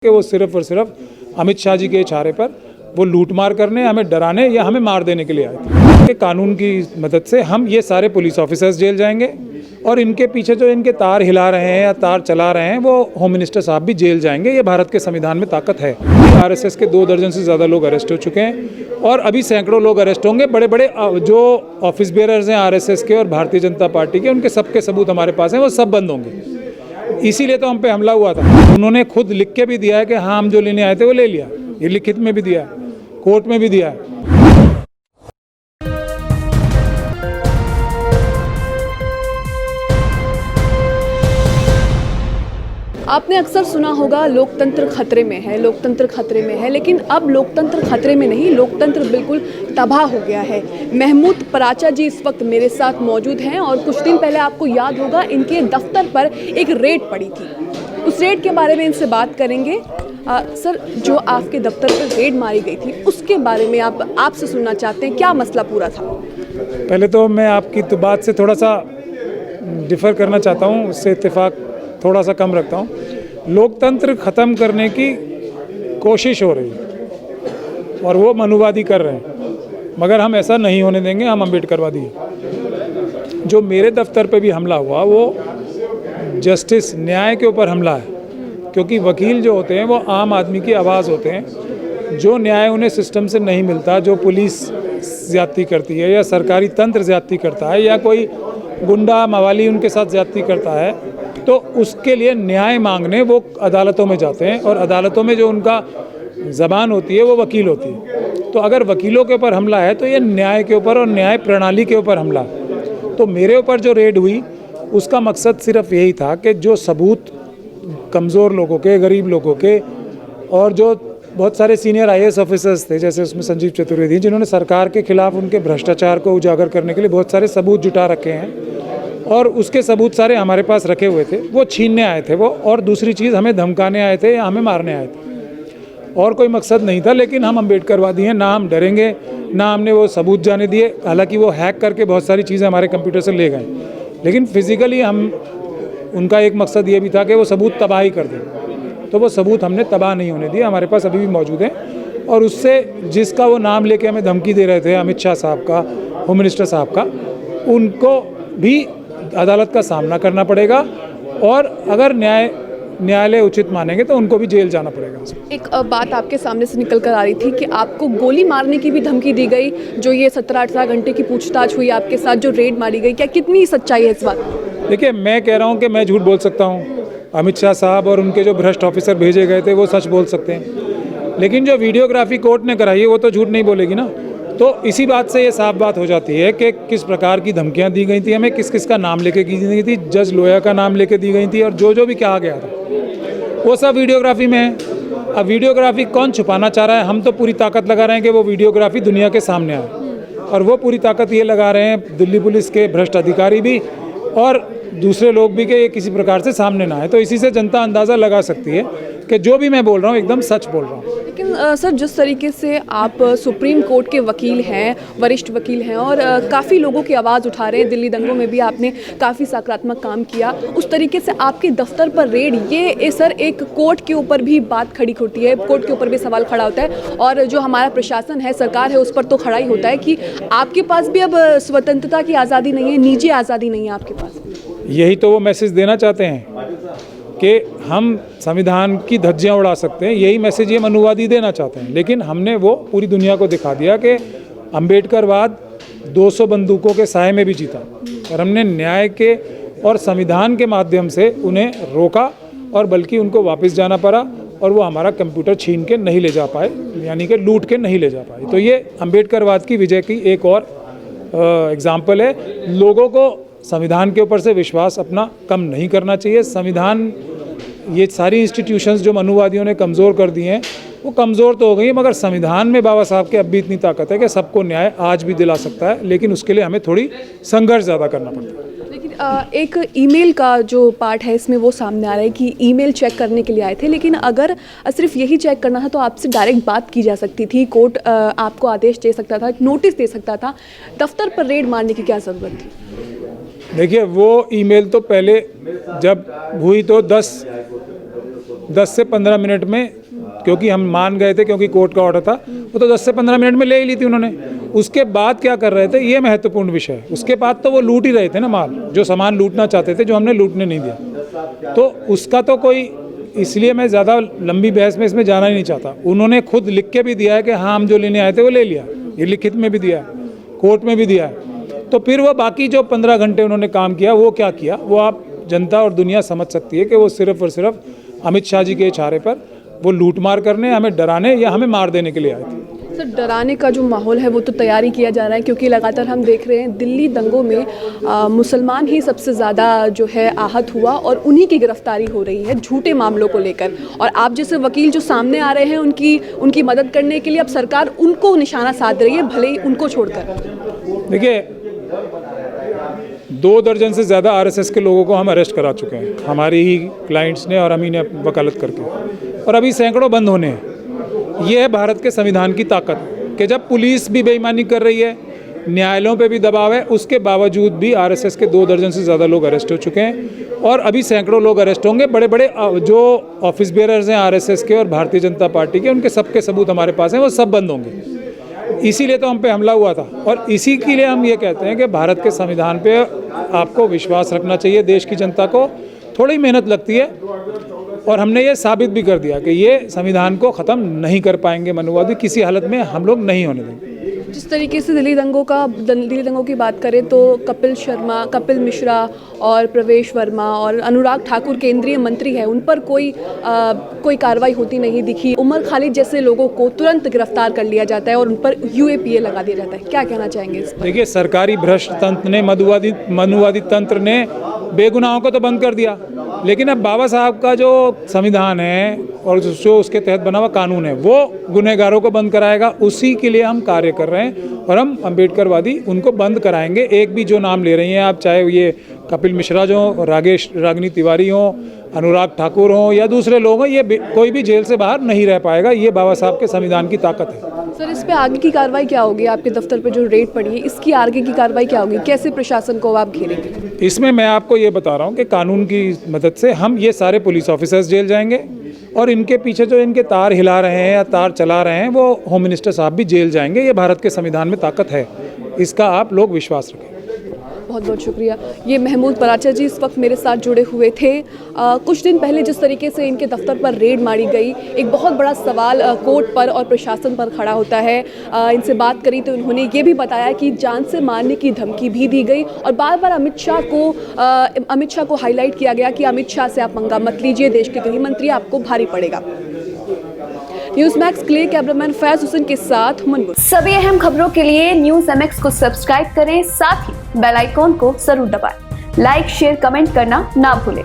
कि वो सिर्फ और सिर्फ अमित शाह जी के इशारे पर वो लूटमार करने, हमें डराने या हमें मार देने के लिए आए थे। कि कानून की मदद से हम ये सारे पुलिस ऑफिसर्स जेल जाएंगे और इनके पीछे जो इनके तार हिला रहे हैं या तार चला रहे हैं वो होम मिनिस्टर साहब भी जेल जाएंगे। ये भारत के संविधान में ताकत है। आरएसएस के 2 दर्जन से ज़्यादा लोग अरेस्ट हो चुके हैं और अभी सैकड़ों लोग अरेस्ट होंगे। बड़े बड़े जो ऑफिस बेयरर्स हैं आरएसएस के और भारतीय जनता पार्टी के, उनके सबके सबूत हमारे पास हैं, वो सब बंद होंगे। इसीलिए तो हम पे हमला हुआ था। उन्होंने खुद लिख के भी दिया है कि हाँ हम जो लेने आए थे वो ले लिया। ये लिखित में भी दिया है, कोर्ट में भी दिया है। आपने अक्सर सुना होगा लोकतंत्र खतरे में है, लोकतंत्र खतरे में है, लेकिन अब लोकतंत्र खतरे में नहीं, लोकतंत्र बिल्कुल तबाह हो गया है। महमूद पराचा जी इस वक्त मेरे साथ मौजूद हैं और कुछ दिन पहले आपको याद होगा इनके दफ्तर पर एक रेड पड़ी थी। उस रेड के बारे में इनसे बात करेंगे। सर, जो आपके दफ्तर पर रेड मारी गई थी उसके बारे में आपसे सुनना चाहते हैं, क्या मसला पूरा था? पहले तो मैं आपकी तो बात से थोड़ा सा डिफ़र करना चाहता हूँ, उससे इत्तेफाक थोड़ा सा कम रखता हूँ। लोकतंत्र ख़त्म करने की कोशिश हो रही है और वो मनुवादी कर रहे हैं, मगर हम ऐसा नहीं होने देंगे। हम अम्बेडकरवादी हैं। जो मेरे दफ्तर पे भी हमला हुआ वो जस्टिस, न्याय के ऊपर हमला है, क्योंकि वकील जो होते हैं वो आम आदमी की आवाज़ होते हैं। जो न्याय उन्हें सिस्टम से नहीं मिलता, जो पुलिस ज़्यादती करती है या सरकारी तंत्र ज़्यादती करता है या कोई गुंडा मवाली उनके साथ ज़्यादती करता है, तो उसके लिए न्याय मांगने वो अदालतों में जाते हैं और अदालतों में जो उनका ज़बान होती है वो वकील होती है। तो अगर वकीलों के ऊपर हमला है तो ये न्याय के ऊपर और न्याय प्रणाली के ऊपर हमला है। तो मेरे ऊपर जो रेड हुई उसका मकसद सिर्फ यही था कि जो सबूत कमज़ोर लोगों के, गरीब लोगों के और जो बहुत सारे सीनियर आईएएस ऑफिसर्स थे, जैसे उसमें संजीव चतुर्वेदी, जिन्होंने सरकार के खिलाफ उनके भ्रष्टाचार को उजागर करने के लिए बहुत सारे सबूत जुटा रखे हैं और उसके सबूत सारे हमारे पास रखे हुए थे, वो छीनने आए थे वो। और दूसरी चीज़, हमें धमकाने आए थे या हमें मारने आए थे, और कोई मकसद नहीं था। लेकिन हम अम्बेडकरवादी हैं, ना हम डरेंगे, ना हमने वो सबूत जाने दिए। हालांकि वो हैक करके बहुत सारी चीज़ें हमारे कंप्यूटर से ले गए, लेकिन फिज़िकली हम, उनका एक मकसद ये भी था कि वो सबूत तबाही कर दें। तो वो सबूत हमने तबाह नहीं होने दिए, हमारे पास अभी भी मौजूद हैं। और उससे जिसका वो नाम लेके हमें धमकी दे रहे थे, अमित शाह साहब का, होम मिनिस्टर साहब का, उनको भी अदालत का सामना करना पड़ेगा और अगर न्यायालय उचित मानेंगे तो उनको भी जेल जाना पड़ेगा। एक बात आपके सामने से निकल कर आ रही थी कि आपको गोली मारने की भी धमकी दी गई। जो ये 17-18 घंटे की पूछताछ हुई आपके साथ, जो रेड मारी गई, क्या कितनी सच्चाई है इस बात? देखिए, मैं कह रहा हूँ कि मैं झूठ बोल सकता हूँ। अमित शाह साहब और उनके जो भ्रष्ट ऑफिसर भेजे गए थे वो सच बोल सकते हैं, लेकिन जो वीडियोग्राफी कोर्ट ने कराई है वो तो झूठ नहीं बोलेगी ना। तो इसी बात से ये साफ बात हो जाती है कि किस प्रकार की धमकियां दी गई थी हमें, किस किस का नाम लेके दी गई थी। जज लोया का नाम लेके दी गई थी और जो भी कहा गया था वो सब वीडियोग्राफी में है। अब वीडियोग्राफी कौन छुपाना चाह रहा है? हम तो पूरी ताकत लगा रहे हैं कि वो वीडियोग्राफी दुनिया के सामने आए, और वो पूरी ताकत ये लगा रहे हैं दिल्ली पुलिस के भ्रष्ट अधिकारी भी और दूसरे लोग भी, कि ये किसी प्रकार से सामने ना आए। तो इसी से जनता अंदाज़ा लगा सकती है कि जो भी मैं बोल रहा हूँ एकदम सच बोल रहा हूँ। लेकिन सर, जिस तरीके से आप सुप्रीम कोर्ट के वकील हैं, वरिष्ठ वकील हैं और काफ़ी लोगों की आवाज़ उठा रहे हैं, दिल्ली दंगों में भी आपने काफ़ी सकारात्मक काम किया, उस तरीके से आपके दफ्तर पर रेड, ये सर एक कोर्ट के ऊपर भी बात खड़ी होती है, कोर्ट के ऊपर भी सवाल खड़ा होता है और जो हमारा प्रशासन है, सरकार है, उस पर तो खड़ा ही होता है कि आपके पास भी अब स्वतंत्रता की आज़ादी नहीं है, निजी आज़ादी नहीं है आपके पास। यही तो वो मैसेज देना चाहते हैं कि हम संविधान की धज्जियां उड़ा सकते हैं, यही मैसेज ये मनुवादी देना चाहते हैं। लेकिन हमने वो पूरी दुनिया को दिखा दिया कि अम्बेडकरवाद 200 बंदूकों के साए में भी जीता, और हमने न्याय के और संविधान के माध्यम से उन्हें रोका और बल्कि उनको वापस जाना पड़ा और वो हमारा कंप्यूटर छीन के नहीं ले जा पाए, यानी कि लूट के नहीं ले जा पाए। तो ये अम्बेडकरवाद की विजय की एक और एग्जाम्पल है। लोगों को संविधान के ऊपर से विश्वास अपना कम नहीं करना चाहिए। संविधान, ये सारी इंस्टीट्यूशंस जो मनुवादियों ने कमज़ोर कर दिए हैं वो कमज़ोर तो हो गई, मगर संविधान में बाबा साहब के अब भी इतनी ताकत है कि सबको न्याय आज भी दिला सकता है, लेकिन उसके लिए हमें थोड़ी संघर्ष ज़्यादा करना पड़ता है। लेकिन एक ईमेल का जो पार्ट है इसमें वो सामने आ रहा है कि ईमेल चेक करने के लिए आए थे, लेकिन अगर सिर्फ यही चेक करना था तो आपसे डायरेक्ट बात की जा सकती थी, कोर्ट आपको आदेश दे सकता था, नोटिस दे सकता था। दफ्तर पर रेड मारने की क्या ज़रूरत थी? देखिए, वो ईमेल तो पहले जब हुई तो 10 से 15 मिनट में, क्योंकि हम मान गए थे, क्योंकि कोर्ट का ऑर्डर था, वो तो 10 से 15 मिनट में ले ही ली थी उन्होंने। उसके बाद क्या कर रहे थे, ये महत्वपूर्ण विषय है। उसके बाद तो वो लूट ही रहे थे ना माल, जो सामान लूटना चाहते थे, जो हमने लूटने नहीं दिया। तो उसका तो कोई, इसलिए मैं ज़्यादा लंबी बहस में इसमें जाना ही नहीं चाहता। उन्होंने खुद लिख के भी दिया है कि हाँ हम जो लेने आए थे वो ले लिया, ये लिखित में भी दिया है, कोर्ट में भी दिया है। तो फिर वो बाकी जो 15 घंटे उन्होंने काम किया, वो क्या किया, वो आप जनता और दुनिया समझ सकती है कि वो सिर्फ और सिर्फ अमित शाह जी के इशारे पर वो लूटमार करने, हमें डराने या हमें मार देने के लिए आए थे। सर, डराने का जो माहौल है वो तो तैयारी किया जा रहा है, क्योंकि लगातार हम देख रहे हैं दिल्ली दंगों में मुसलमान ही सबसे ज़्यादा जो है आहत हुआ और उन्हीं की गिरफ्तारी हो रही है झूठे मामलों को लेकर। और आप जैसे वकील जो सामने आ रहे हैं उनकी मदद करने के लिए अब सरकार उनको निशाना साध रही है, भले ही उनको छोड़कर। देखिए, 2 दर्जन से ज़्यादा आरएसएस के लोगों को हम अरेस्ट करा चुके हैं, हमारी ही क्लाइंट्स ने और हम ही ने वकालत करके, और अभी सैकड़ों बंद होने हैं। ये है भारत के संविधान की ताकत कि जब पुलिस भी बेईमानी कर रही है, न्यायालयों पे भी दबाव है, उसके बावजूद भी आरएसएस के 2 दर्जन से ज़्यादा लोग अरेस्ट हो चुके हैं और अभी सैकड़ों लोग अरेस्ट होंगे। बड़े बड़े जो ऑफिस बेयरर्स हैं आरएसएस के और भारतीय जनता पार्टी के, उनके सबके सबूत हमारे पास हैं, वो सब बंद होंगे। इसीलिए तो हम पे हमला हुआ था और इसी के लिए हम ये कहते हैं कि भारत के संविधान पे आपको विश्वास रखना चाहिए। देश की जनता को थोड़ी मेहनत लगती है और हमने ये साबित भी कर दिया कि ये संविधान को ख़त्म नहीं कर पाएंगे मनुवादी, किसी हालत में हम लोग नहीं होने देंगे। जिस तरीके से दिल्ली दंगों की बात करें तो कपिल मिश्रा और प्रवेश वर्मा और अनुराग ठाकुर केंद्रीय मंत्री है, उन पर कोई कार्रवाई होती नहीं दिखी। उमर खालिद जैसे लोगों को तुरंत गिरफ्तार कर लिया जाता है और उन पर यूएपीए लगा दिया जाता है। क्या कहना चाहेंगे इस पर? देखिए, सरकारी भ्रष्ट तंत्र ने, मनुवादी तंत्र ने बेगुनाहों को तो बंद कर दिया, लेकिन अब बाबा साहब का जो संविधान है और जो उसके तहत बना हुआ कानून है, वो गुनहगारों को बंद कराएगा। उसी के लिए हम कार्य कर रहे हैं और हम अम्बेडकरवादी उनको बंद कराएंगे। एक भी जो नाम ले रही हैं आप, चाहे ये कपिल मिश्रा जो, रागिनी तिवारी हों, अनुराग ठाकुर हों या दूसरे लोग हों, ये कोई भी जेल से बाहर नहीं रह पाएगा। ये बाबा साहब के संविधान की ताकत है। सर, इस पे आगे की कार्रवाई क्या होगी? आपके दफ्तर पे जो रेड पड़ी है, इसकी आगे की कार्रवाई क्या होगी? कैसे प्रशासन को आप घेरेंगे? इसमें मैं आपको ये बता रहा हूँ कि कानून की मदद से हम ये सारे पुलिस ऑफिसर्स जेल जाएंगे और इनके पीछे जो इनके तार हिला रहे हैं या तार चला रहे हैं, वो होम मिनिस्टर साहब भी जेल जाएंगे। ये भारत के संविधान में ताकत है, इसका आप लोग विश्वास रखें। बहुत बहुत शुक्रिया। ये महमूद पराचा जी इस वक्त मेरे साथ जुड़े हुए थे। कुछ दिन पहले जिस तरीके से इनके दफ्तर पर रेड मारी गई, एक बहुत बड़ा सवाल कोर्ट पर और प्रशासन पर खड़ा होता है। इनसे बात करी तो उन्होंने ये भी बताया कि जान से मारने की धमकी भी दी गई और बार बार अमित शाह को हाईलाइट किया गया कि अमित शाह से आप पंगा मत लीजिए, देश के गृह मंत्री, आपको भारी पड़ेगा। न्यूज़ मैक्स के लिए कैमरामैन फैज हुसैन के साथ मुनमुन। सभी अहम खबरों के लिए न्यूज़ MX को सब्सक्राइब करें, साथ ही बेल आइकॉन को जरूर दबाएं। लाइक, शेयर, कमेंट करना ना भूलें।